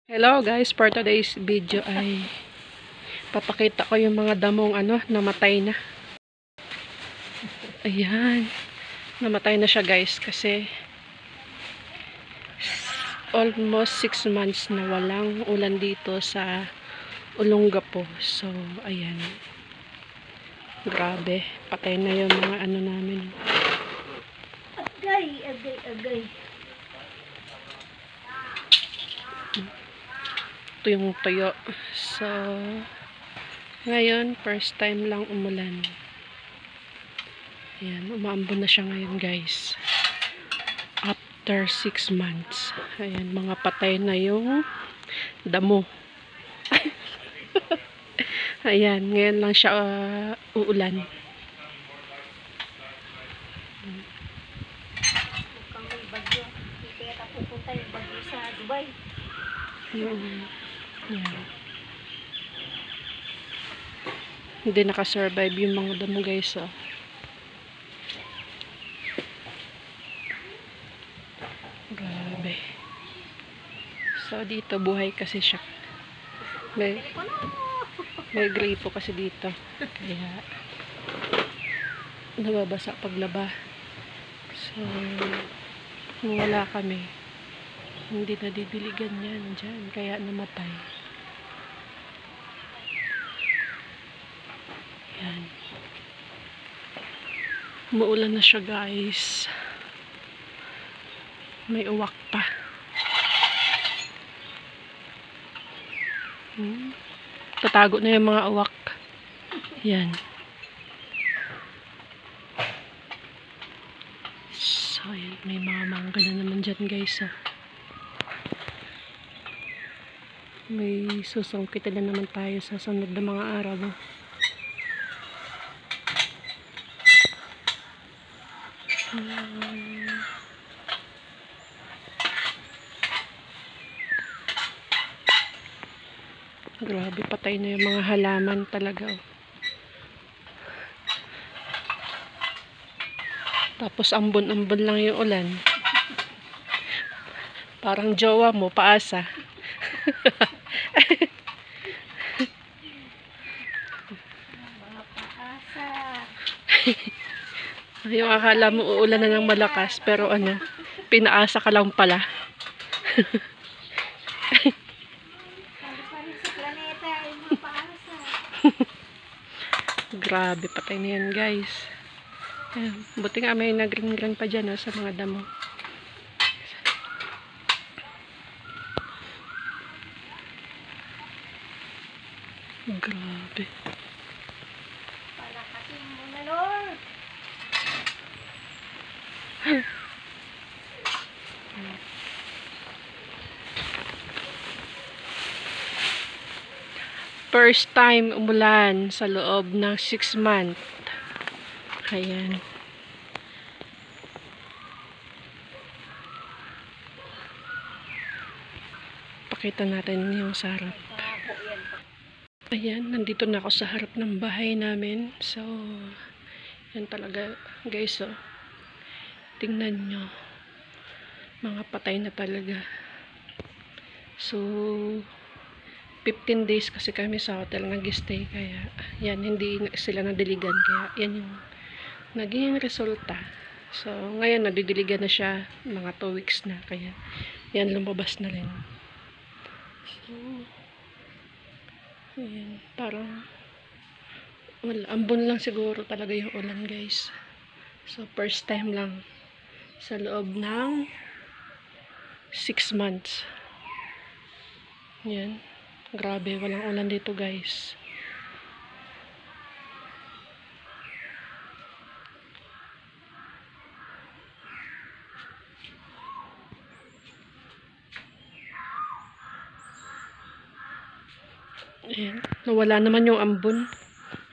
Hello guys, for today's video ay papakita ko yung mga damong namatay na. Ayan. Namatay na siya guys kasi almost 6 months na walang ulan dito sa Olongapo. So, ayan. Grabe. Patay na yung mga namin. Agay. Ito yung tuyo. So, ngayon, first time lang umulan. Ayan, umaambon na siya ngayon guys. After 6 months. Ayan, mga patay na yung damo. Ayan, ngayon lang siya uulan. Mukhang may bagyo. Hindi kaya pupunta yung bagyo sa Dubai. Ayan. Hindi nakasurvive yung mga damo guys. Oh. Grabe. So, dito buhay kasi siya. May gripo kasi dito. Kaya, nababasa paglaba. So, kung wala kami, hindi nadidiligan yan dyan. Kaya namatay. Yan. Umuulan na siya guys. May uwak pa. Tatago na yung mga uwak. Yan. So, yan. May mga mangga na naman dyan guys. Ah. May susungkitin na naman tayo sa sunod na mga araw. Grabe, patay na yung mga halaman talaga. Oh. Tapos ambon-ambon lang yung ulan. Parang jowa mo, paasa. Mga paasa. Yung akala mo uulan na ng malakas, pero pinaasa ka lang pala. Ano pa rin sa planeta yung mga paasa. Grabe, patay na yan guys. Ayan, buti nga may nag-ring-ring pa dyan sa mga damo. Grabe. Palakasin mo na, Lord. First time umulan sa loob ng 6 months. Ayan. Pakita natin yung sa harap. Ayan, nandito na ako sa harap ng bahay namin. So, yan talaga guys. Oh. Tingnan nyo. Mga patay na talaga. So, 15 days kasi kami sa hotel nag-stay. Kaya, yan, hindi sila nadiligan. Kaya, yan yung naging resulta. So, ngayon, nadidiligan na siya. Mga 2 weeks na. Kaya, yan, lumabas na rin. So, ayan, parang ambon lang siguro talaga yung ulan guys. So, first time lang sa loob ng 6 months. Yan. Grabe, walang ulan dito guys. Ayan. Nawala naman yung ambon.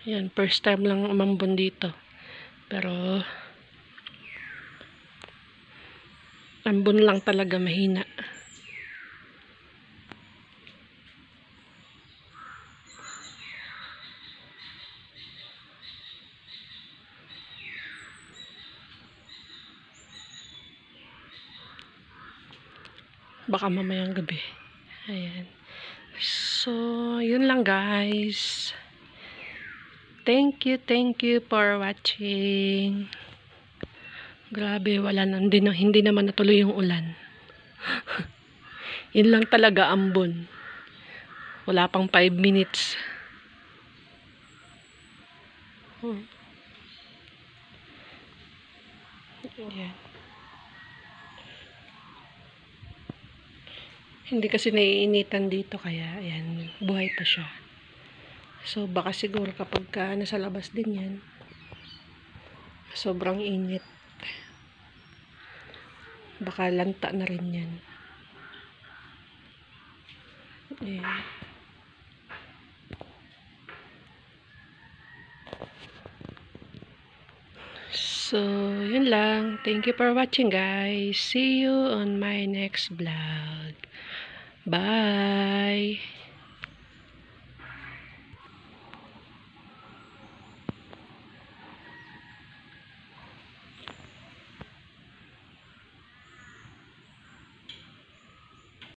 Ayan, first time lang umambon dito. Pero, ambon lang talaga mahina. Baka mamayang gabi. Ayan. So, yun lang guys. Thank you for watching. Grabe, wala na, hindi naman natuloy yung ulan. Yun lang talaga ambon. Wala pang 5 minutes. Ayan. Hindi kasi naiinitan dito kaya ayan, buhay pa siya. So baka siguro kapag nasa labas din yan, sobrang init. Baka lanta na rin yan. Ayan. So, yun lang. Thank you for watching guys. See you on my next vlog. Bye!